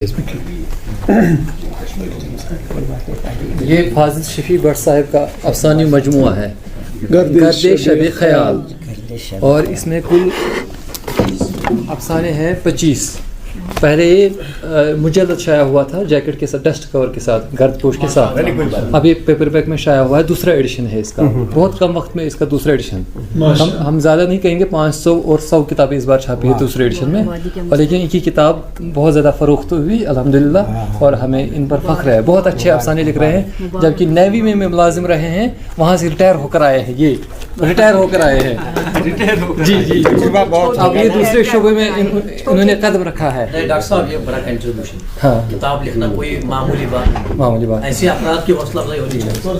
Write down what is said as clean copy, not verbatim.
یہ فاضل شفیع بٹ صاحب کا افسانوی مجموعہ ہے گردِ شب خیال، اور اس میں کل افسانے ہیں 25۔ پہلے یہ مجلد شائع ہوا تھا جیکٹ کے ساتھ، ڈسٹ کور کے ساتھ، گرد پوش کے ساتھ۔ اب یہ پیپر بیک میں شائع ہوا ہے، دوسرا ایڈیشن ہے اس کا، بہت کم وقت میں اس کا دوسرا ایڈیشن۔ ہم زیادہ نہیں کہیں گے، 500 اور 100 کتابیں اس بار چھاپی ہے دوسرے ایڈیشن میں، اور لیکن ان کی کتاب بہت زیادہ فروخت ہوئی الحمدللہ، اور ہمیں ان پر فخر ہے۔ بہت اچھے افسانے لکھ رہے ہیں، جبکہ نیوی میں ملازم رہے ہیں، وہاں سے ریٹائر ہو کر آئے ہیں، یہ ریٹائر ہو کر آئے ہیں جی جی۔ اب یہ دوسرے شعبے میں انہوں نے قدم رکھا ہے۔ ڈاکٹر صاحب یہ بڑا کنٹریبیوشن، ہاں، کتاب لکھنا کوئی معمولی بات، ایسے افراد کی حوصلہ افزائی ہونی شکریہ۔